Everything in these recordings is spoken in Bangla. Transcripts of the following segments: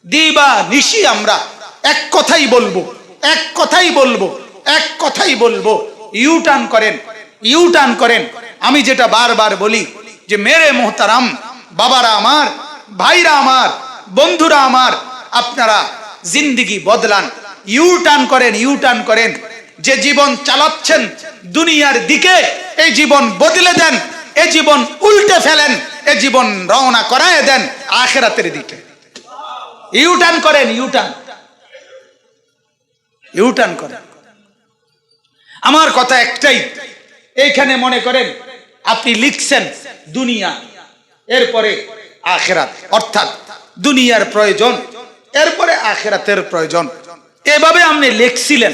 দিবা নিশি আমরা এক কথাই বলবো, এক কথাই বলবো, এক কথাই বলবো, ইউটার্ন করেন, ইউটার্ন করেন। আমি যেটা বারবার বলি যে মেরে মোহতারাম বাবারা আমার, ভাইরা আমার, বন্ধুরা আমার, আপনারা জিন্দেগি বদলান, ইউটার্ন করেন, ইউটার্ন করেন। যে জীবন চালাচ্ছেন দুনিয়ার দিকে, এই জীবন বদলে দেন, এ জীবন উল্টে ফেলেন, এ জীবন রওনা করায় দেন আখিরাতের দিকে। ইউটার্ন করেন, ইউটার্ন, ইউটার্ন করেন। আমার কথা একটাই, এইখানে মনে করেন আপনি লিখছেন দুনিয়া, এরপরে আখিরাত, অর্থাৎ দুনিয়ার প্রয়োজন, এরপরে আখিরাতের প্রয়োজন। এভাবে আপনি লিখছিলেন,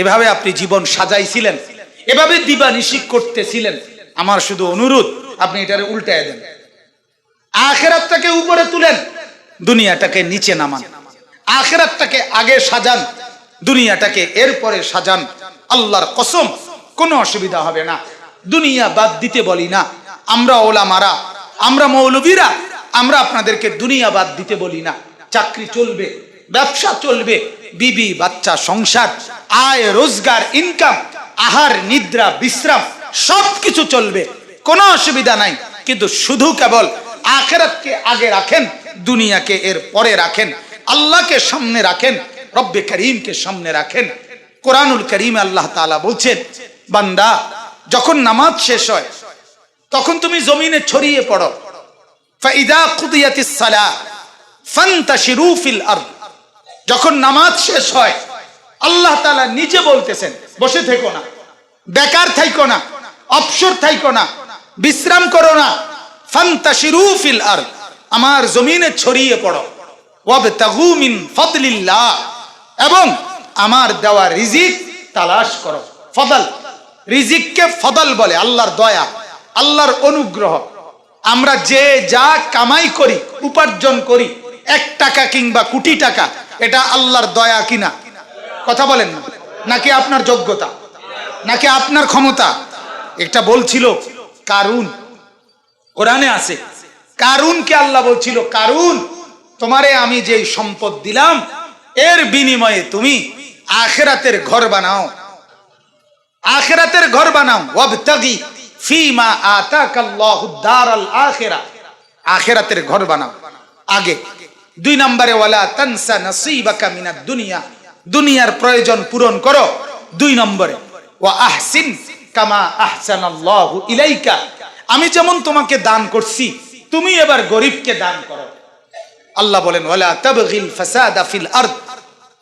এভাবে আপনি জীবন সাজাইছিলেন, এভাবে দিবানিশি করতেছিলেন। আমার শুধু অনুরোধ, আপনি এটারে উল্টায় দেন। আখিরাতটাকে উপরে তুলেন, দুনিয়াটাকে নিচে নামান। আখিরাতটাকে আগে সাজান, দুনিয়াটাকে এরপরে সাজান। আল্লাহর কসম কোনো অসুবিধা হবে না। দুনিয়া বাদ দিতে বলি না আমরা, ওলামারা, আমরা মৌলবীরা, আমরা আপনাদেরকে দুনিয়া বাদ দিতে বলি না। চাকরি চলবে, ব্যবসা চলবে, বিবি বাচ্চা সংসার, আয় রোজগার, ইনকাম, আহার নিদ্রা বিশ্রাম সবকিছু চলবে, কোনো অসুবিধা নাই। কিন্তু শুধু কেবল আখিরাতকে আগে রাখেন, দুনিয়াকে এর পরে রাখেন, আল্লাহকে সামনে রাখেন, রব্বে করিমকে সামনে রাখেন। কোরআনুল করিমে আল্লাহ তাআলা বলছেন, বান্দা যখন নামাজ শেষ হয় তখন তুমি জমিনে ছড়িয়ে পড়ো। ফাইদা কুদিয়াতিস সালাহ ফান্তাশিরু ফিল আরদ। যখন নামাজ শেষ হয় আল্লাহ তাআলা নিজে বলতেছেন, বসে থেকো না, বেকার থাইকো না, অবসর থাইকো না, বিশ্রাম করো না। ফান্তাশিরু ফিল আরদ, আমার জমিনে ছড়িয়ে পড়ো। ওয়াবতাগু মিন ফাদলিল্লাহ, এবং আমার দেওয়া রিজিক তালাশ করো। ফদল, রিজিককে ফদল বলে, আল্লাহর দয়া, আল্লাহর অনুগ্রহ। আমরা যে যা কামাই করি, উপার্জন করি, 1 টাকা কিংবা কোটি টাকা, এটা আল্লাহর দয়া কিনা? কথা বলেন না, নাকি আপনার যোগ্যতা, নাকি আপনার ক্ষমতা? এটা বলছিল কারুন, কোরআনে আছে। কারুনকে আল্লাহ বলছিল, কারুন তোমারে আমি যে সম্পদ দিলাম এর বিনিময়ে তুমি আখিরাতের ঘর বানাও, আখিরাতের ঘর বানাও। ওয়াবতাগি ফিমা আতাকাল্লাহুদ দারাল আখিরা, আখিরাতের ঘর বানাও আগে। 2 নম্বরে ওয়ালা তানসা নসিবাকা মিনাদ দুনিয়া, দুনিয়ার প্রয়োজন পূরণ করো। 2 নম্বরে ওয়া আহসিন কামা আহসানাল্লাহু ইলাইকা, আমি যেমন তোমাকে দান করছি তুমি এবার গরিবকে দান করো। আল্লাহ বলেন ওয়ালা তাবগিল ফাসাদা ফিল আরদ,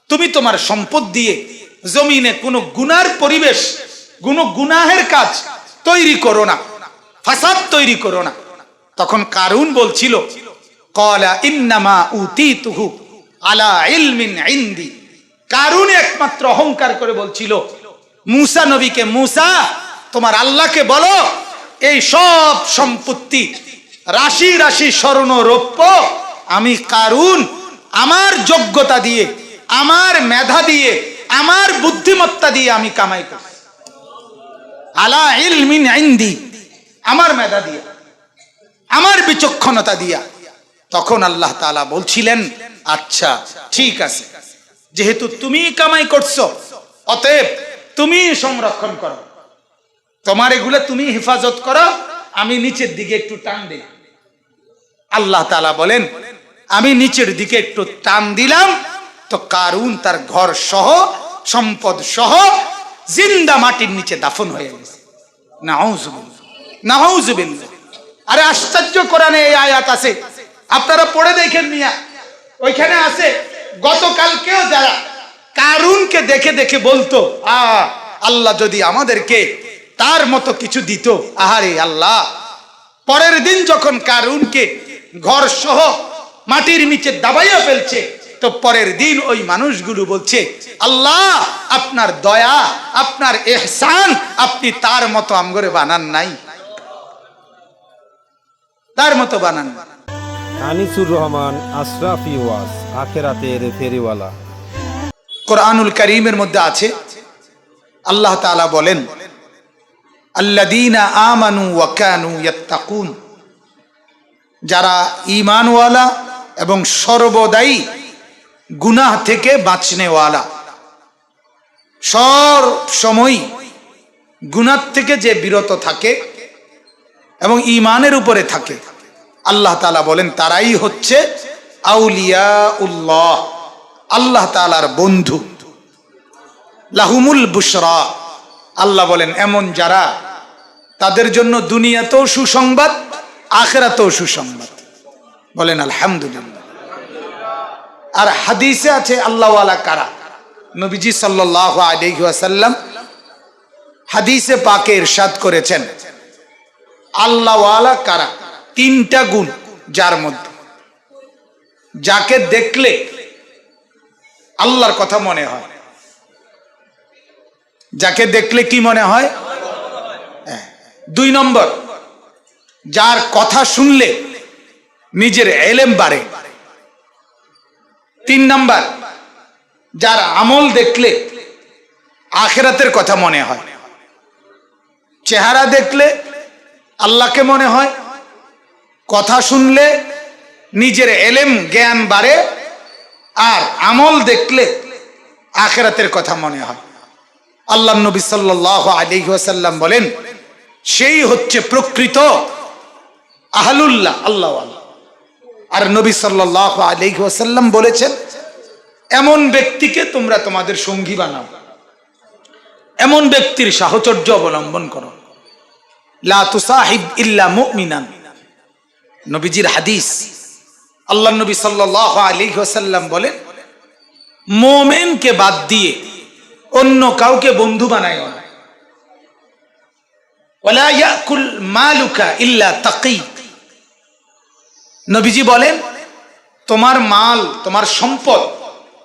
তুমি তোমার সম্পদ দিয়ে জমিনে কোনো গুনার পরিবেশ, কোনো গুনাহের কাজ তৈরি করো না, ফাসাদ তৈরি করো না। তখন কারুন বলছিল, ক্বালা ইন্নামা উতিতুহু আলা ইলমিন ইনদি। কারুন একমাত্র অহংকার করে বলছিল মূসা নবীকে, মূসা তোমার আল্লাহকে বলো এই সব সম্পত্তি, রাশি রাশি স্বর্ণ রৌপ্য আমি কারুন আমার যোগ্যতা দিয়ে, আমার মেধা দিয়ে, আমার বুদ্ধিমত্তা দিয়ে আমি কামাই করি। আলা ইলমিন ইনদি, আমার মেধা দিয়ে, আমার বিচক্ষণতা দিয়া। তখন আল্লাহ তাআলা বলছিলেন, আচ্ছা ঠিক আছে, যেহেতু তুমি কামাই করছো অতএব তুমি সংরক্ষণ করো, তোমার এগুলো তুমি হেফাজত করো, আমি নিচের দিকে একটু টান দিই। আল্লাহ তাআলা বলেন, আমি নিচের দিকে একটু টান দিলাম, তো কারুন তার ঘর সহ সম্পদ সহ জিন্দা মাটির নিচে দাফন হয়ে গেছে। নাউজুবিল্লাহ, নাউজুবিল্লাহ। আরে আশ্চর্য, কোরআনে এই আয়াত আছে, আপনারা পড়ে দেখেন মিয়া, ওইখানে আছে। গতকালকেও যারা কারুনকে দেখে দেখে বলতো, আল্লাহ যদি আমাদেরকে তার মতো কিছু দিত, আহারে আল্লাহ। পরের দিন যখন কারুনকে ঘর সহ মাটির নিচে দাবাইয়া ফেলছে, তো পরের দিন ওই মানুষগুলো বলছে, আল্লাহ আপনার দয়া, আপনার ইহসান, আপনি তার মতো আমগরে বানান নাই, তার মতো বানান। আনিসুর রহমান আশরাফি ওয়াজ, আখিরাতের ফেরিওয়ালা। কোরআনুল কারীমের মধ্যে আছে, আল্লাহ তাআলা বলেন, আল্লাযীনা আমানু ওয়া কানু ইয়াত্তাকুন, যারা ঈমানওয়ালা এবং সর্বদাই গুনাহ থেকে বাঁচনেওয়ালা, সব সময় গুনাহ থেকে যে বিরত থাকে এবং ঈমানের উপরে থাকে, আল্লাহ তাআলা বলেন তারাই হচ্ছে আউলিয়াউল্লাহ, আল্লাহ তাআলার বন্ধু। লাহুমুল বুশরা, আল্লাহ বলেন এমন যারা, তাদের জন্য দুনিয়াতেও সুসংবাদ, আখিরাতেও সুসংবাদ। বলেন আলহামদুলিল্লাহ। আর হাদিসে আছে আল্লাহওয়ালা কারা। নবীজি সাল্লাল্লাহু আলাইহি ওয়াসাল্লাম হাদিসে পাকে ইরশাদ করেছেন, আল্লাহওয়ালা কারা, তিনটা গুণ যার মধ্যে, যাকে দেখলে আল্লাহর কথা মনে হয়। যাকে দেখলে কি মনে হয়? 2 নম্বর, যার কথা শুনলে নিজের ইলম বাড়ে। 3 নম্বর, যার আমল দেখলে আখিরাতের কথা মনে হয়। চেহারা দেখলে আল্লাহকে মনে হয়, কথা শুনলে নিজের ইলম জ্ঞান বাড়ে, আর আমল দেখলে আখিরাতের কথা মনে হয়। আল্লাহ নবী সাল্লাল্লাহু আলাইহি ওয়াসাল্লাম বলেন, সেই হচ্ছে প্রকৃত আহলুল্লাহ, আল্লাহওয়ালা। আর নবী সাল্লাল্লাহু আলাইহি ওয়াসাল্লাম বলেছেন, এমন ব্যক্তিকে তোমরা তোমাদের সঙ্গী বানাও, এমন ব্যক্তির সাহচর্য অবলম্বন করো। লা তুসাহিব ইল্লা মুমিনান, নবীজির হাদিস। আল্লাহ নবী সাল্লাল্লাহু আলাইহি ওয়াসাল্লাম বলেন, মুমিনকে বাদ দিয়ে অন্য কাউকে বন্ধু বানায়ও না। ওয়ালা ইয়াকুল মালুকা ইল্লা তাকি, নবীজি বলেন তোমার মাল, তোমার সম্পদ,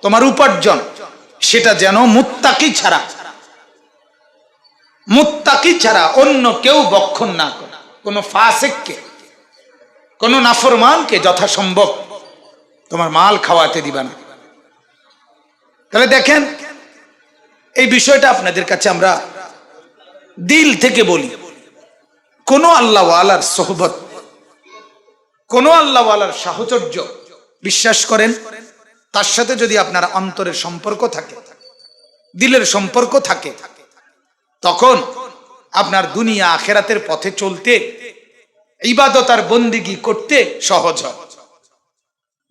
তোমার উপার্জন, সেটা যেন মুত্তাকি ছাড়া অন্য কেউ ভক্ষণ না করে। কোনো ফাসিককে, কোনো নাফরমানকে যথাসম্ভব তোমার মাল খাওয়াতে দিবা না। তাহলে দেখেন, এই বিষয়টা আপনাদের কাছে আমরা দিল থেকে বলি, কোন আল্লাহওয়ালার সোহবত, কোন আল্লাহওয়ালার সাহচর্য বিশ্বাস করেন, তার সাথে যদি আপনার অন্তরের সম্পর্ক থাকে, দিলের সম্পর্ক থাকে, তখন আপনার দুনিয়া আখিরাতের পথে চলতে, ইবাদত আর বন্দিগি করতে সহজ হয়,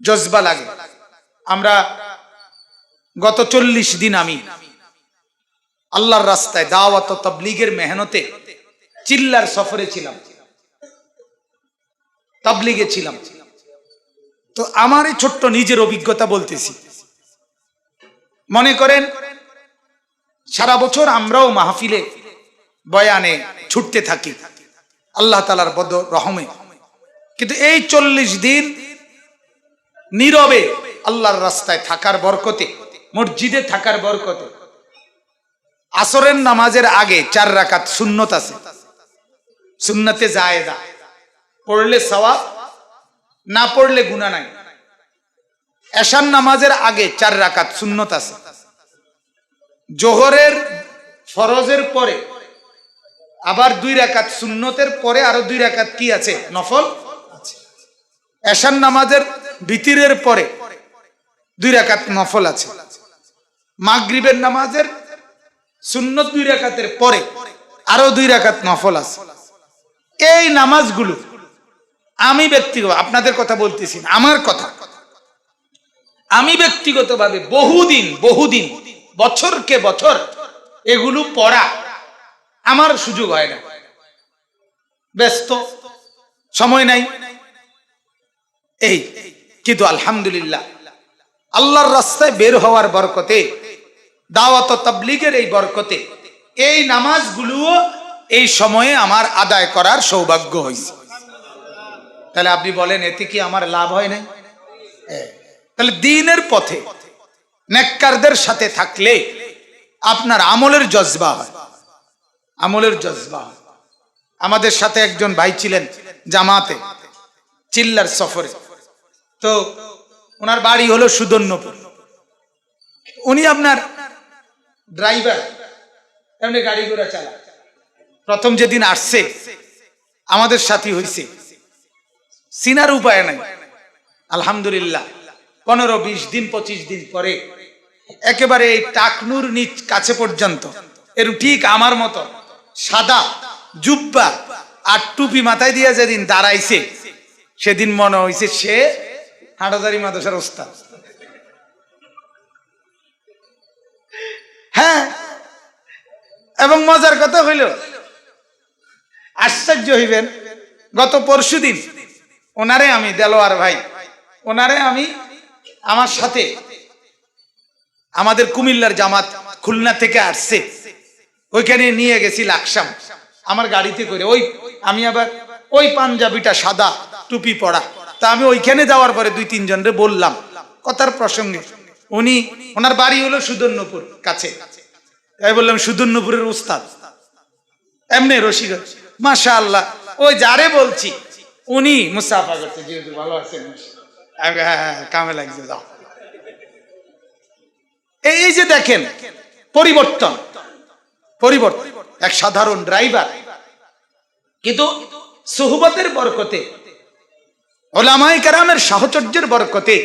জজবা লাগে। আমরা গত 40 দিন আমি আল্লাহর রাস্তায় দাওয়াত ও তাবলীগের মেহনতে চিল্লার সফরে ছিলাম, তাবলীগে ছিলাম। তো আমার এই ছোট্ট নিজের অভিজ্ঞতা বলতেছি। মনে করেন সারা বছর আমরাও মাহফিলে বয়ানে ছুটতে থাকি আল্লাহ তাআলার বদ রহমে, কিন্তু এই 40 দিন নীরবে আল্লাহর রাস্তায় থাকার বরকতে, মসজিদে থাকার বরকতে, আসরের নামাজের আগে 4 রাকাত সুন্নত আছে, সুন্নতে জায়েদা, পড়লে সওয়াব, না পড়লে গুনাহ নাই। এশার নামাজের আগে 4 রাকাত সুন্নত আছে। জোহরের ফরজের পরে আবার 2 রাকাত সুন্নতের পরে আরো 2 রাকাত কি আছে? নফল আছে। এশার নামাজের ভিতরের পরে 2 রাকাত নফল আছে। মাগরিবের নামাজের সুন্নত 2 রাকাতের পরে আরো 2 রাকাত নফল আছে। এই নামাজগুলো আমি ব্যক্তিগত, আপনাদের কথা বলতেছি না, আমার কথা, আমি ব্যক্তিগতভাবে বহুদিন বছরকে বছর এগুলো পড়া আমার সুযোগ হয় না, ব্যস্ত, সময় নাই। এই কিন্তু আলহামদুলিল্লাহ আল্লাহর রাস্তায় বের হওয়ার বরকতে, দাওয়াত ও তাবলীগের এই বরকতে, এই নামাজগুলোও এই সময়ে আমার আদায় করার সৌভাগ্য হয়েছে। তাহলে আপনি বলেন, এতে কি আমার লাভ হয় নাই? তাহলে দ্বীনের পথে নেককারদের সাথে থাকলে আপনার আমলের জজবা হয়, আমলের জজবা হয়। আমাদের সাথে একজন ভাই ছিলেন জামাতে, চিল্লার সফরে। তো ওনার বাড়ি হলো সুদর্ণপুর। উনি আপনার ড্রাইভার, এমনি গাড়ি ঘোড়া চালায়। প্রথম যেদিন আসছে আমাদের সাথী হয়েছে, চিনার উপায় নাই। আলহামদুলিল্লাহ 15-20 দিন 25 দিন পরে একেবারে এই টাকনুর নিচ কাছে পর্যন্ত এর ঠিক আমার মতো সাদা জুব্বা আর টুপি মাথায় দিয়ে যেদিন দাঁড়াইছে সেদিন মনে হয়েছে সে হাটহাজারী মাদ্রাসার ওস্তাদ। হ্যাঁ, এবং মজার কথা হইল, আশ্চর্য হইবেন, গত পরশুদিন ওনারে আমি, দেলোয়ার ভাই, ওনারে আমি আমার সাথে আমাদের কুমিল্লার জামাত খুলনা থেকে আসছে, ওইখানে নিয়ে গেছি লাকসাম আমার গাড়িতে করে। ওই আমি আবার ওই পাঞ্জাবিটা সাদা টুপি পরা, তা আমি ওইখানে যাওয়ার পরে 2-3 জনরে বললাম কথার প্রসঙ্গে, ওনার বাড়ি হলো সুদর্ণপুর কাছে, তাই বললাম সুদর্ণপুরের উস্তাদ এমনি রশিদ, মাশাআল্লাহ। ওই যারে বলছি উনি মুসাফা করছে, যেহেতু ভালো আছেন, কামে লাগছে, যাও। এই যে দেখেন পরিবর্তন, এক সাধারণ ড্রাইভার, কিন্তু সুহবতের বরকতে, উলামায়ে কেরামের সাহচর্যের বরকতে,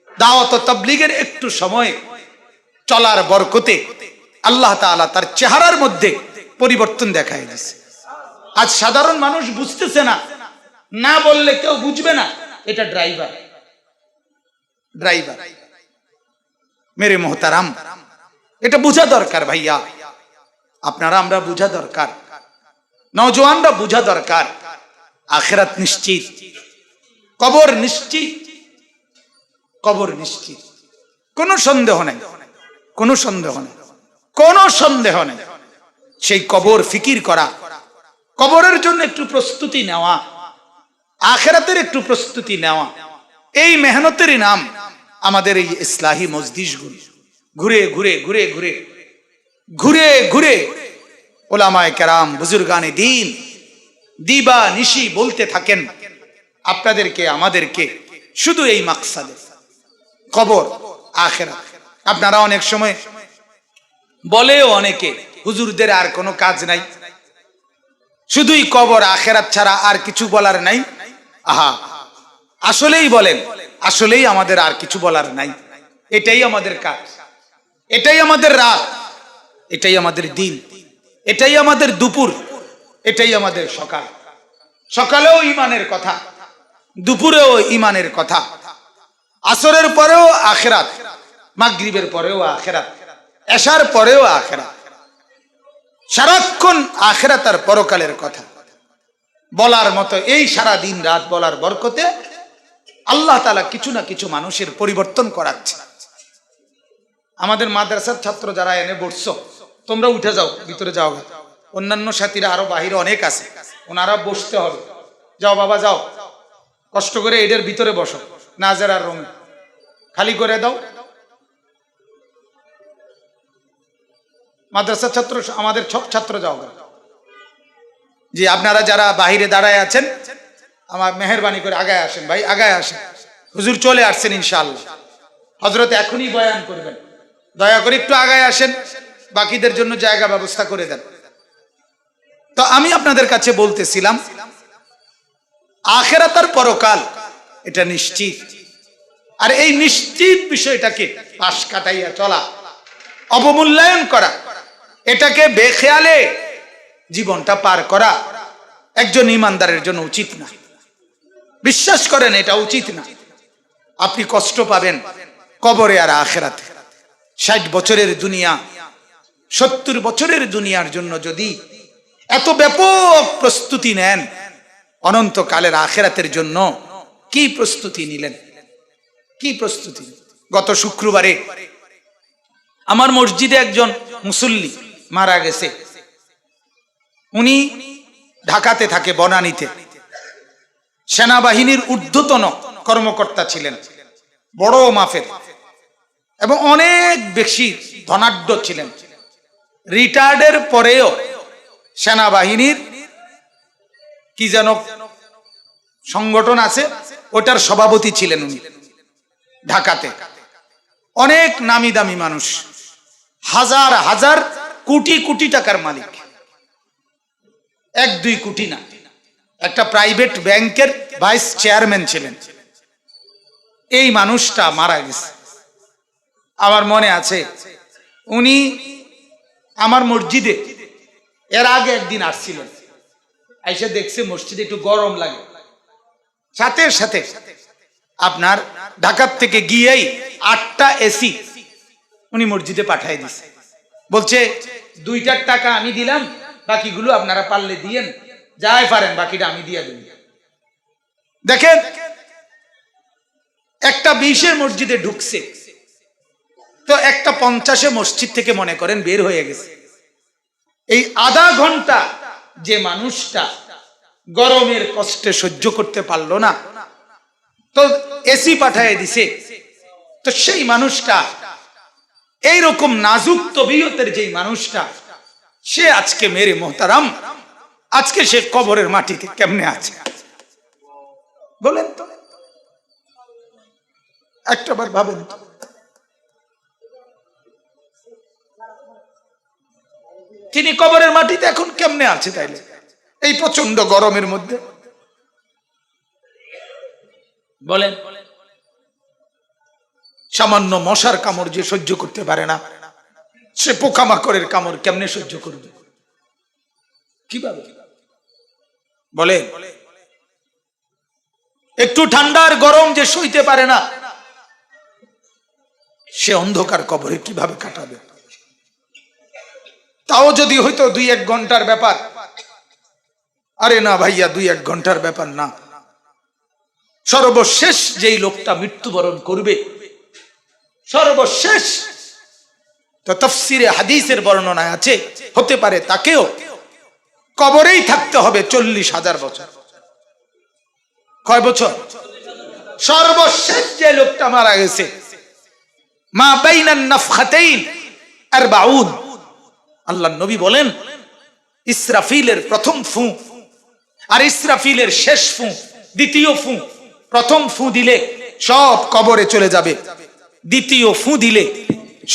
দাওয়াত ও তাবলীগের একটু সময় চলার বরকতে আল্লাহ তাআলা তার চেহারার মধ্যে পরিবর্তন দেখায় দিয়েছে। আজ সাধারণ মানুষ বুঝতেছে না, না বললে কেউ বুঝবে না এটা ড্রাইভার। মেরে মোহতারাম, এটা বোঝা দরকার ভাইয়া, আপনারা আমরা বোঝা দরকার, নওজোয়ানরা বোঝা দরকার। আখিরাত নিশ্চিত, কবর নিশ্চিত, কবর নিশ্চিত, কোনো সন্দেহ নেই, কোনো সন্দেহ নেই, কোনো সন্দেহ নেই। সেই কবর ফিকির করা, কবরের জন্য একটু প্রস্তুতি নেওয়া, আখিরাতের একটু প্রস্তুতি নেওয়া, এই মেহনতেরই নাম আমাদের এই ইসলাহি মজলিসগুলো। ঘুরে ঘুরে ঘুরে ঘুরে ঘুরে ঘুরে উলামায়ে কেরাম বুজুর্গানে দ্বীন দিবা নিশি বলতে থাকেন আপনাদেরকে আমাদেরকে শুধু এই মাকসাদে, কবর আখিরাত। আপনারা অনেক সময় বলেও অনেকে, হুজুরদের আর কোনো কাজ নাই, শুধুই কবর আখিরাত ছাড়া আর কিছু বলার নাই। আহা, আসলেই বলেন, আসলেই আমাদের আর কিছু বলার নাই। এটাই আমাদের কাজ, এটাই আমাদের রাত, এটাই আমাদের দিন, এটাই আমাদের দুপুর, এটাই আমাদের সকাল। সকালেও ঈমানের কথা, দুপুরেও ঈমানের কথা, আসরের পরেও আখিরাত, মাগরিবের পরেও আখিরাত, এশার পরেও আখিরাত, সারাক্ষণ আখিরাত আর পরকালের কথা বলার মতো এই সারা দিন রাত বলার বরকতে আল্লাহ তাআলা কিছু না কিছু মানুষের পরিবর্তন করাচ্ছে। আমাদের মাদ্রাসার ছাত্র যারা এনে বসছো, তোমরা উঠে যাও, ভিতরে যাও, অন্যান্য সাথীরা আরো বাহিরে অনেক আছে, ওনারা বসতে হবে। যাও বাবা, যাও, কষ্ট করে এদের ভিতরে বসো, নাজেরার রুমে খালি করে দাও। মাদ্রাসার ছাত্র, আমাদের সব ছাত্র যাও। জি, আপনারা যারা বাহিরে দাঁড়ায় আছেন, আমার মেহেরবানি করে আগায় আসেন ভাই, আগায় আসেন। হুজুর চলে আসছেন ইনশাআল্লাহ, হযরত এখনই বয়ান করবেন, দয়া করে একটু আগায় আসেন, বাকিদের জন্য জায়গা ব্যবস্থা করে দেন। তো আমি আপনাদের কাছে বলতেছিলাম, আখিরাত আর পরকাল এটা নিশ্চিত, আর এই নিশ্চিত বিষয়টাকে পাশ কাটাইয়া চলা, অবমূল্যায়ন করা, এটাকে বেখেয়ালে জীবনটা পার করা একজন ইমানদারের জন্য উচিত না। বিশ্বাস করেন, এটা উচিত না। আপনি কষ্ট পাবেন কবরে আর আখিরাতে। 60 বছরের দুনিয়া, 70 বছরের দুনিয়ার জন্য যদি এত ব্যাপক প্রস্তুতি নেন, অনন্তকালের আখিরাতের জন্য কি প্রস্তুতি নিলেন, কি প্রস্তুতি? গত শুক্রবারে আমার মসজিদে একজন মুসল্লি মারা গেছে। উনি ঢাকাতে থাকে, বনানীতে, সেনাবাহিনীর ঊর্ধ্বতন কর্মকর্তা ছিলেন, বড় মাফের এবং অনেক বেশি ধনাঢ্য ছিলেন। রিটায়ার্ডের পরেও সেনাবাহিনীর কি যেন সংগঠন আছে, ওটার সভাপতি ছিলেন উনি ঢাকাতে। অনেক নামি দামি মানুষ, হাজার হাজার কোটি কোটি টাকার মালিক, 1-2 কোটি না, একটা প্রাইভেট ব্যাংকের ভাইস চেয়ারম্যান ছিলেন। এই মানুষটা মারা গেছে। আমার মনে আছে উনি আমার মসজিদে এর আগে একদিন আসছিলেন, আইসা দেখছে মসজিদে একটু গরম লাগে, সাথে সাথে আপনার ঢাকার থেকে গিয়েই 8টা এসি উনি মসজিদে পাঠিয়ে দিছে। বলছে 2টার টাকা আমি দিলাম, বাকিগুলো আপনারা পারলে দিয়েন, যাই পারেন বাকিটা আমি দিয়ে দেব। দেখেন একটা 20-এর মসজিদে ঢুকছে, তো একটা 50-এ মসজিদ থেকে মনে করেন বের হয়ে গেছে। এই আধা ঘন্টা যে মানুষটা গরমের কষ্টে সহ্য করতে পারলো না, তো এসি পাঠিয়ে দিছে, তো সেই মানুষটা এইরকম নাজুক তবিয়তের যে মানুষটা, সে আজকে মেরে মোহতারাম, আজকে সে কবরের মাটিতে কেমনে আছে বলেন তো, একটাবার ভাবেন তো। তিনি কবরের মাটিতে এখন কেমনে আছে তাইলে এই প্রচন্ড গরমের মধ্যে বলেন? সামান্য মশার কামড় যে সহ্য করতে পারে না, সে পোকামাকড়ের কামড় কেমনে সহ্য করবে? কিভাবে বলে? একটু ঠান্ডার গরম যে সইতে পারে না, সে অন্ধকার কবরে কিভাবে কাটাবে? তাও যদি হয়তো 2-1 ঘন্টার ব্যাপার, আরে না ভাইয়া 2-1 ঘন্টার ব্যাপার না, সর্বশেষ যেই লোকটা মৃত্যুবরণ করবে, সর্বশেষ তো তাফসীরে হাদিসের বর্ণনায় আছে, হতে পারে তাকেও কবরেই থাকতে হবে 40,000 বছর। কয় বছর? সর্বশেষ যে লোকটা মারা গেছে, মা বাইনান নাফখাতাইন 40, আল্লাহর নবী বলেন ইসরাফিলের প্রথম ফু আর ইসরাফিলের শেষ ফু, দ্বিতীয় ফু, প্রথম ফু দিলে সব কবরে চলে যাবে, দ্বিতীয় ফু দিলে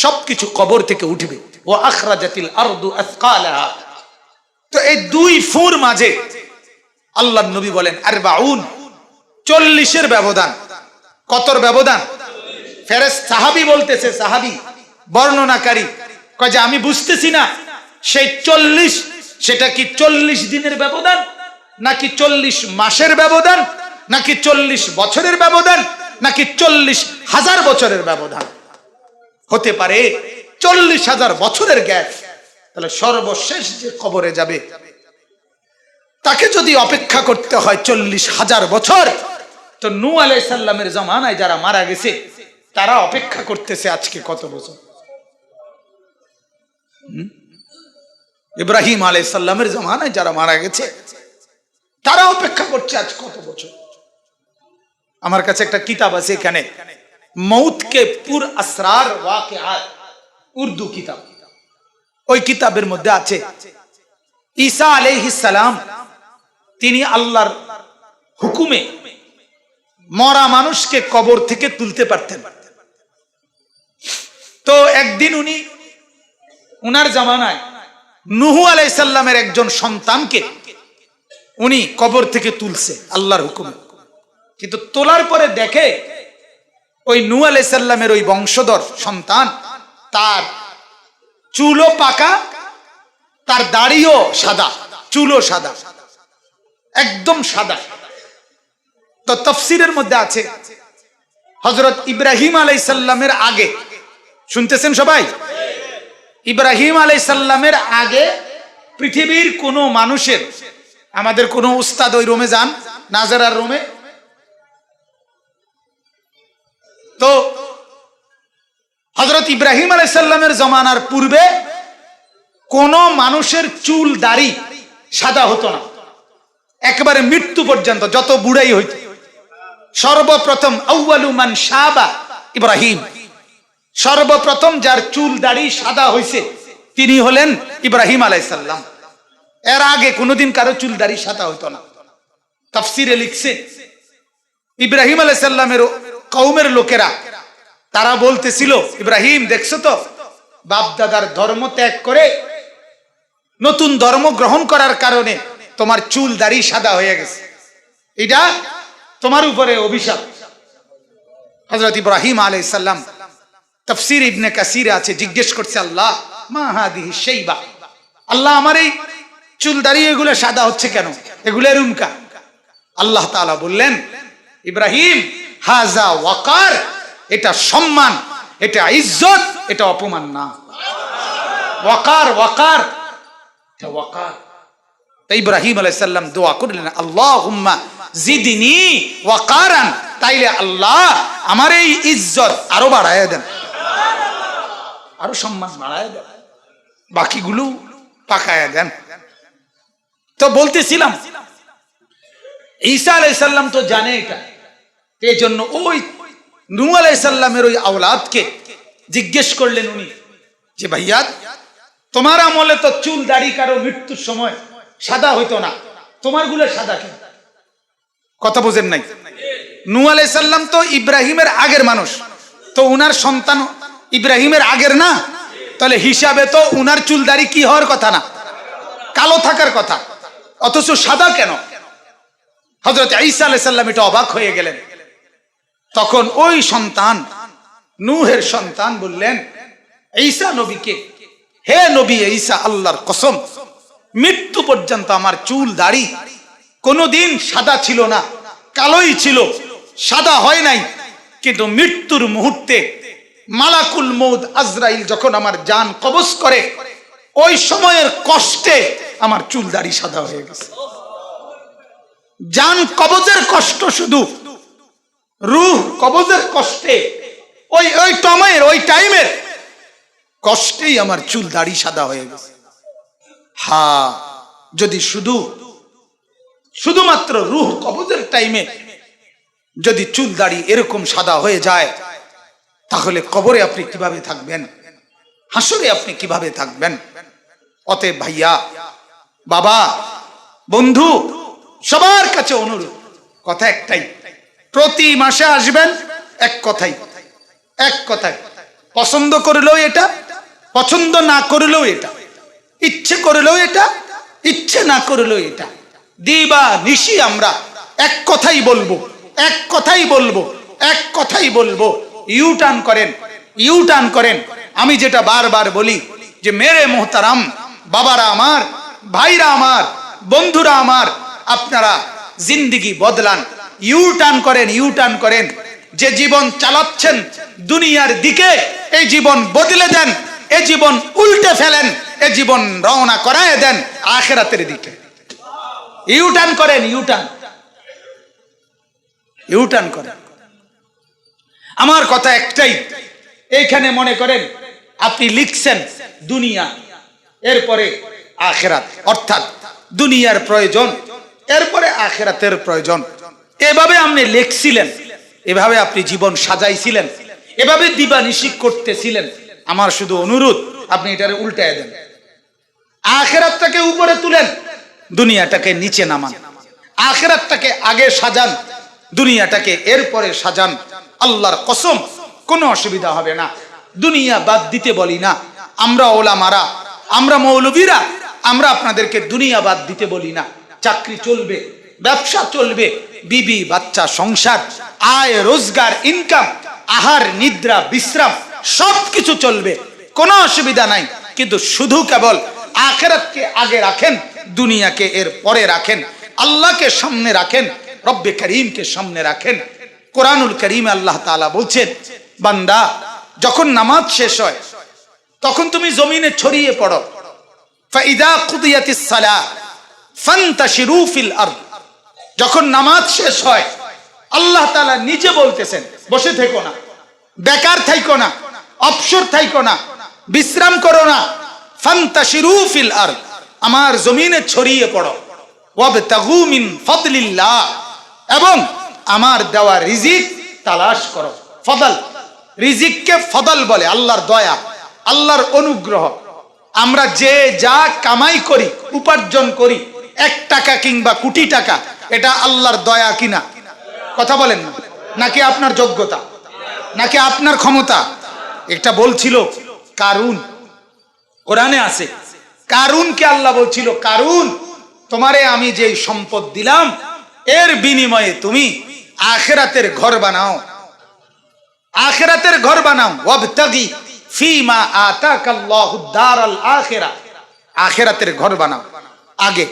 সবকিছু কবর থেকে উঠবে। ও আখরাজাতিল আরদু আসকালাহা। তো এই 2 ফুর মাঝে আল্লাহর নবী বলেন 40, 40-এর ব্যবধান। কতর ব্যবধান? সাহাবী বলতেছে, সাহাবী বর্ণনাকারী কয় যে আমি বুঝতেছি না সেই 40 সেটা কি 40 দিনের ব্যবধান, নাকি 40 মাসের ব্যবধান, নাকি 40 বছরের ব্যবধান, নাকি 40,000 বছরের ব্যবধান? হতে পারে 40,000 বছরের গ্যাপ। তাহলে সর্বশেষ যে কবরে যাবে তাকে যদি অপেক্ষা করতে হয় 40,000 বছর, তো নূহ আলাইহিস সালামের জামানায় যারা মারা গেছে তারা অপেক্ষা করতেছে আজকে কত বছর? ইব্রাহিম আলাইহিস সালামের জামানায় যারা মারা গেছে তারা অপেক্ষা করছে আজ কত বছর? আমার কাছে একটা কিতাব আছে এখানে, মৌত কে পুর আসরার ওয়াকিআত, উর্দু কিতাব। ওই কিতাবের মধ্যে আছে ঈসা আলাইহিস সালাম তিনি আল্লাহর হুকুমে মরা মানুষকে কবর থেকে তুলতে পারতেন। তো একদিন উনি উনার জামানায় নূহ আলাইহিস সালামের একজন সন্তানকে উনি কবর থেকে তুলছে আল্লাহর হুকুমে। কিন্তু তোলার পরে দেখে ওই নূহ আলাইহিস সালামের ওই বংশধর সন্তান, তার চুলও পাকা, তার দাড়িও সাদা, চুলও সাদা, একদম সাদা। তো তাফসীরের মধ্যে আছে হযরত ইব্রাহিম আলাইহিস সালামের আগে, শুনতেছেন সবাই? ইব্রাহিম আলাইহিস সালামের আগে পৃথিবীর কোন মানুষের, আমাদের কোন উস্তাদ ওই রুমে যান, নাজারার রুমে, তো হযরত ইব্রাহিম আলাইহিস সালামের জমানার পূর্বে কোন মানুষের চুল দাড়ি সাদা হতো না, একেবারে মৃত্যু পর্যন্ত, যত বুড়াই হইত। সর্বপ্রথম আউয়ালু মান শাবা ইব্রাহিম, সর্বপ্রথম যার চুল দাড়ি সাদা হইছে তিনি হলেন ইব্রাহিম আলাইহিস সালাম। এর আগে কোনোদিন কারো চুল দাড়ি সাদা হইতো না। তাফসীরে লিখছে ইব্রাহিম আলাইহিস সালামের কওমের লোকেরা তারা বলতেছিল, ইব্রাহিম দেখছো তো বাপ দাদার ধর্ম ত্যাগ করে নতুন ধর্ম গ্রহণ করার কারণে তোমার চুল দাড়ি সাদা হয়ে গেছে, এটা তোমার উপরে অভিশাপ। হযরত ইব্রাহিম আলাইহিস সালাম তাফসীর ইবনে কাসিরে আছে, জিজ্ঞেস করছে আল্লাহ মা হাদিহি শাইবা, আল্লাহ আমার এই চুল দাড়ি এগুলো সাদা হচ্ছে কেন, এগুলো রুমকা? আল্লাহ তাআলা বললেন ইব্রাহিম হাযা ওয়াকার, এটা সম্মান, এটা ইজ্জত, এটা অপমান না। ওয়াকার ওয়াকার এটা ওয়াকার। তাই ইব্রাহিম আলাইহিস সালাম দোয়া করলেন আল্লাহুম্মা জিদনি ওয়াকারান, তাইলে আল্লাহ আমার এই ইজ্জত আরো বাড়ায় দেন, আরো সম্মান বাড়ায় দেন, বাকিগুলো পাকায় দেন। তো বলতেছিলাম ঈসা আলাইহিস সালাম তো জানে এটা, এই জন্য ওই নূহ আলাইহিস সালামের ওই আওলাদকে জিজ্ঞেস করলেন উনি যে ভাইয়া তোমার আমলে তো চুল দাড়ি কারো মৃত্যুর সময় সাদা হইতো না, তোমার গুলো সাদা কেন? কথা বোঝেন নাই? নূহ আলাইহিস সালাম তো ইব্রাহিমের আগের মানুষ, তো উনার সন্তান ইব্রাহিমের আগের না, তাহলে হিসাবে তো উনার চুল দাড়ি কি হওয়ার কথা না, কালো থাকার কথা, অথচ সাদা কেন? হযরত ঈসা আলাইহিস সালাম এটা অবাক হয়ে গেলেন। তখন ওই সন্তান নূহের সন্তান বললেন ঈসা নবীকে, হে নবী ঈসা, আল্লাহর কসম মৃত্যু পর্যন্ত আমার চুল দাড়ি কোনোদিন সাদা ছিল না, কালোই ছিল, সাদা হয় নাই। কিন্তু মৃত্যুর মুহূর্তে মালাকুল মউত আজরাইল যখন আমার জান কবজ করে, ওই সময়ের কষ্টে আমার চুল দাড়ি সাদা হয়ে গেছে। জান কবজের কষ্ট, শুধু রূহ কবজের কষ্টে, ওই টাইমের কষ্টেই আমার চুল দাড়ি সাদা হয়ে গেছে। হ্যাঁ, যদি শুধুমাত্র রূহ কবজের টাইমে যদি চুল দাড়ি এরকম সাদা হয়ে যায়, তাহলে কবরে আপনি কিভাবে থাকবেন, হাসরে আপনি কিভাবে থাকবেন? অতএব ভাইয়া, বাবা, বন্ধু, সবার কাছে অনুরোধ, কথা একটাই, প্রতি মাসে আসবেন, এক কথাই, পছন্দ করলেও এটা, পছন্দ না করলেও এটা, ইচ্ছে করলেও এটা, ইচ্ছে না করলেও এটা, দিবা নিশি আমরা এক কথাই বলবো, এক কথাই বলবো, ইউটার্ন করেন। আমি যেটা বারবার বলি যে মেরে মোহতারাম বাবারা আমার, ভাইরা আমার, বন্ধুরা আমার, আপনারা জিন্দেগি বদলান, ইউটার্ন করেন। যে জীবন চালাচ্ছেন দুনিয়ার দিকে, এই জীবন বদলে দেন, এই জীবন উল্টে ফেলেন, এই জীবন রওনা করায় দেন আখিরাতের দিকে। ইউটার্ন করেন। আমার কথা একটাই, এইখানে মনে করেন আপনি লিখছেন দুনিয়া, এরপরে আখিরাত, অর্থাৎ দুনিয়ার প্রয়োজন, এরপরে আখিরাতের প্রয়োজন, এভাবে আপনি লিখছিলেন, এভাবে আপনি জীবন সাজাইছিলেন, এভাবে দিবানিশি করতেছিলেন। আমার শুধু অনুরোধ, আপনি এটারে উল্টায় দেন, আখিরাতটাকে উপরে তুলেন, দুনিয়াটাকে নিচে নামান, আখিরাতটাকে আগে সাজান, দুনিয়াটাকে এরপরে সাজান। আল্লাহর কসম কোনো অসুবিধা হবে না। দুনিয়া বাদ দিতে বলি না আমরা, ওলামারা, আমরা মৌলবীরা, আমরা আপনাদেরকে দুনিয়া বাদ দিতে বলি না। চাকরি চলবে, ব্যবসা চলবে, বিবি বাচ্চা সংসার, আয় রোজগার, ইনকাম, আহার নিদ্রা বিশ্রাম সবকিছু চলবে, কোনো অসুবিধা নাই। কিন্তু শুধু কেবল আখিরাতকে আগে রাখেন, দুনিয়াকে এর পরে রাখেন, আল্লাহকে সামনে রাখেন, রব্বে করিমকে সামনে রাখেন। কোরআনুল কারীমে আল্লাহ তাআলা বলছেন, বান্দা যখন নামাজ শেষ হয় তখন তুমি জমিনে ছড়িয়ে পড়ো, ফাইদা কুদিয়াতিস সালাহ ফান্তাশিরু ফিল আরদ। যখন নামাজ শেষ হয় আল্লাহ তাআলা নিজে বলতেছেন, বসে থেকো না, বেকার থাইকো না, অবসর থাইকো না, বিশ্রাম করো না, ফান্তাশিরু ফিল আরদ, আমার জমিনে ছড়িয়ে পড়ো, ওয়াবতাগু মিন ফাদলিল্লাহ, এবং আমার দেওয়া রিজিক তালাশ করো। ফদল, রিজিককে ফদল বলে, আল্লাহর দয়া, আল্লাহর অনুগ্রহ। আমরা যে যা কামাই করি, উপার্জন করি, 1 টাকা কিংবা কোটি টাকা, এটা আল্লাহর দয়া কিনা? কথা বলেন না, নাকি আপনার যোগ্যতা, নাকি আপনার ক্ষমতা? এটা বলছিল কারুন, কোরআনে আছে, কারুনকে আল্লাহ বলছিল, কারুন তোমারে আমি যে সম্পদ দিলাম এর বিনিময়ে তুমি আখিরাতের ঘর বানাও। আখিরাতের ঘর বানাও, ওয়াবতাগি ফিমা আতাকাল্লাহুদ দারাল আখিরা, আখিরাতের ঘর বানাও আগে।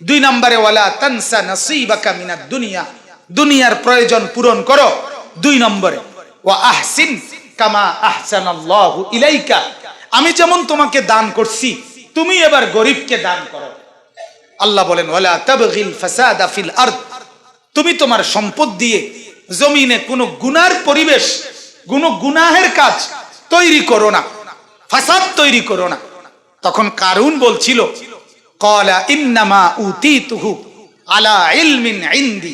2 নম্বরে ওয়ালা তানসা নসিবাকা মিনাদ দুনিয়া, দুনিয়ার প্রয়োজন পূরণ করো। 2 নম্বরে ওয়া আহসিন কামা আহসানাল্লাহু ইলাইকা, আমি যেমন তোমাকে দান করছি তুমি এবার গরিবকে দান করো। আল্লাহ বলেন ওয়ালা তাবগিল ফাসাদা ফিল আরদ, তুমি তোমার সম্পদ দিয়ে জমিনে কোনো গুনার পরিবেশ, কোনো গুনাহের কাজ তৈরি করো না, ফাসাদ তৈরি করো না। তখন কারুন বলছিল ক্বালা ইন্নামা উতিতুহু আলা ইলমিন ইনদি,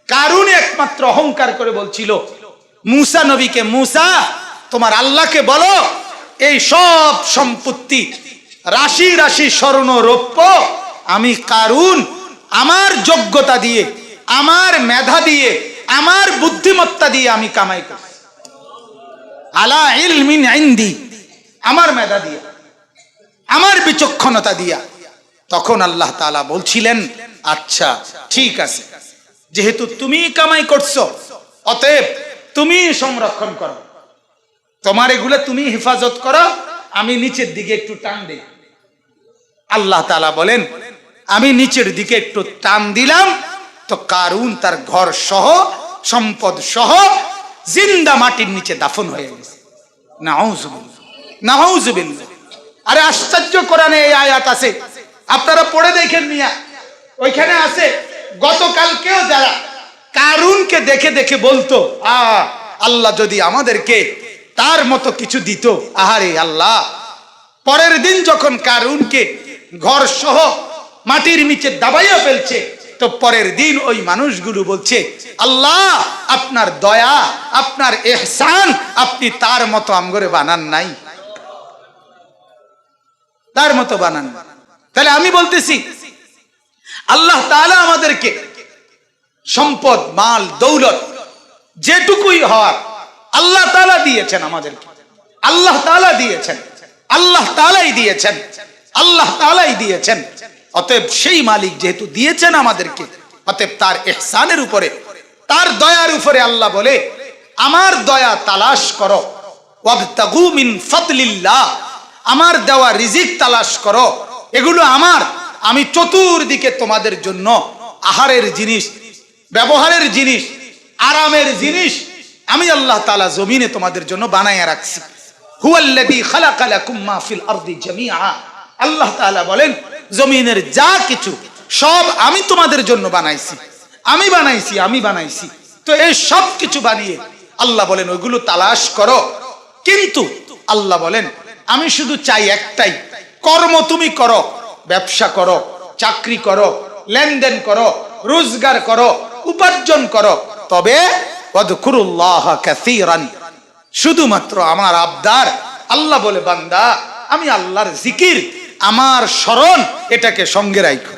কারুন একমাত্র অহংকার করে বলছিল মূসা নবীকে, মূসা তোমার আল্লাহকে বলো এই সব সম্পত্তি রাশি রাশি স্বর্ণ রৌপ্য আমি কারুন আমার যোগ্যতা দিয়ে, আমার মেধা দিয়ে, আমার বুদ্ধিমত্তা দিয়ে আমি কামাই করি। আলা ইলমিন ইনদি, আমার মেধা দিয়া, আমার বিচক্ষণতা দিয়া। তখন আল্লাহ তাআলা বলছিলেন আচ্ছা ঠিক আছে, যেহেতু তুমি কামাই করছো অতএব তুমি সংরক্ষণ করো, তোমার এগুলো তুমি হেফাজত করো, আমি নিচের দিকে একটু টান দিই। আল্লাহ তাআলা বলেন আমি নিচের দিকে একটু টান দিলাম, তো কারুন তার ঘর সহ সম্পদ সহ জিন্দা মাটির নিচে দাফন হয়ে গেছে। নাউজুবিল্লাহ, নাউজুবিল্লাহ। আরে আশ্চর্য কোরআনে এই আয়াত আছে, আপনারা পড়ে দেখেন মিয়া, ওইখানে আছে গতকালকেও যারা কারুনকে দেখে দেখে বলতো আল্লাহ যদি আমাদেরকে তার মতো কিছু দিত, আহারে আল্লাহ। পরের দিন যখন কারুনকে ঘর সহ মাটির নিচে দাবাইয়া ফেলছে, তো পরের দিন ওই মানুষগুলো বলছে আল্লাহ আপনার দয়া, আপনার ইহসান, আপনি তার মতো আমগরে বানান নাই, তার মতো বানান। তাহলে আমি বলতেছি আল্লাহ তাআলা আমাদেরকে সম্পদ, মাল, দৌলত যেটুকুই হওয়ার আল্লাহ তাআলা দিয়েছেন আমাদেরকে, আল্লাহ তাআলা দিয়েছেন, আল্লাহ তাআলাই দিয়েছেন, আল্লাহ তাআলাই দিয়েছেন। অতএব সেই মালিক যেহেতু দিয়েছেন আমাদেরকে, অতএব তার ইহসানের উপরে, তার দয়ার উপরে আল্লাহ বলে আমার দয়া তালাশ করো, ওয়াবতাগু মিন ফাদলিল্লাহ, আমার দেওয়া রিজিক তালাশ করো, এগুলো আমার, আমি চতুর্দিকে তোমাদের জন্য আহারের জিনিস, ব্যবহারের জিনিস, আরামের জিনিস আমি আল্লাহ তাআলা জমিনে তোমাদের জন্য বানায়া রাখছি। হুয়াল্লাযী খালাকা লাকুম মা ফিল আরদি জামিআ, আল্লাহ তাআলা বলেন জমিনের যা কিছু সব আমি তোমাদের জন্য বানাইছি, আমি বানাইছি, আমি বানাইছি। তো এই সব কিছু বানিয়ে আল্লাহ বলেন ওইগুলো তালাশ করো, কিন্তু আল্লাহ বলেন আমি শুধু চাই একটাই, কর্ম তুমি করো, ব্যবসা করো, চাকরি করো, লেনদেন করো, রোজগার করো, উপার্জন করো, তবে ওয়াযকুরুল্লাহ কাসীরান, শুধুমাত্র আমার আবদার আল্লাহ বলে বান্দা আমি আল্লাহর জিকির, আমার স্মরণ এটাকে সঙ্গে রাখো।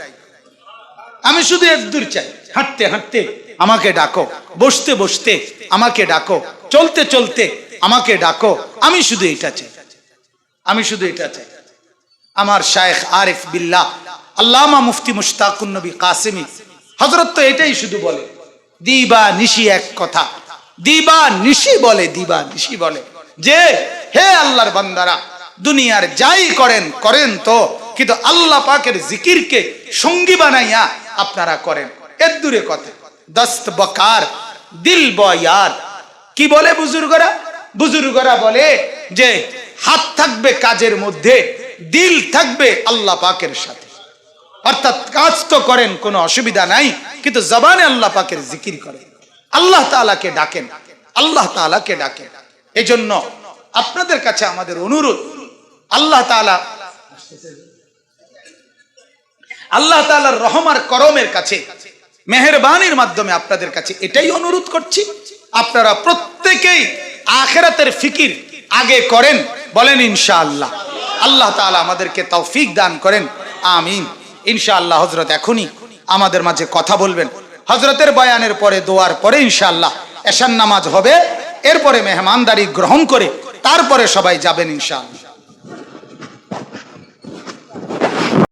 আমি শুধু একদূর চাই, হাঁটতে হাঁটতে আমাকে ডাকো, বসতে বসতে আমাকে ডাকো, চলতে চলতে আমাকে ডাকো, আমি শুধু এটা চাই, আমি শুধু এটা চাই। আমার শায়েখ আরিফ বিল্লাহ আল্লামা মুফতি মুশতাকুন নবী কাসেমি হযরত তো এটাই শুধু বলে, দিবা নিশি এক কথা, দিবা নিশি বলে, দিবা নিশি বলে যে হে আল্লাহর বান্দারা দুনিয়ার যাই করেন করেন তো, কিন্তু আল্লাহ পাকের জিকিরকে সঙ্গী বানাইয়া আপনারা করেন। এর দূরে কথা, দস্ত বকার দিল বয়ার, কি বলে বুজুর্গরা? বুজুর্গরা বলে যে হাত থাকবে কাজের মধ্যে, দিল থাকবে আল্লাহ পাকের সাথে। অর্থাৎ কাজ তো করেন কোনো অসুবিধা নাই, কিন্তু জবানে আল্লাহ পাকের জিকির করেন, আল্লাহ তাআলাকে ডাকেন, আল্লাহ তাআলাকে ডাকেন। এই জন্য আপনাদের কাছে আমাদের অনুরোধ, আল্লাহ তাআলা, আল্লাহ তাআলার রহম আর করমের কাছে, মেহেরবানির মাধ্যমে আপনাদের কাছে এটাই অনুরোধ করছি, আপনারা প্রত্যেকেই আখিরাতের ফিকির আগে করেন, বলেন ইনশাআল্লাহ। আল্লাহ তাআলা আমাদেরকে তৌফিক দান করেন, আমিন। ইনশাআল্লাহ হযরত এখনই আমাদের মাঝে কথা বলবেন, হযরতের বয়ানের পরে দোয়ার পরে ইনশাআল্লাহ এশার নামাজ হবে, এরপরে মেহমানদারি গ্রহণ করে তারপরে সবাই যাবেন ইনশাআল্লাহ।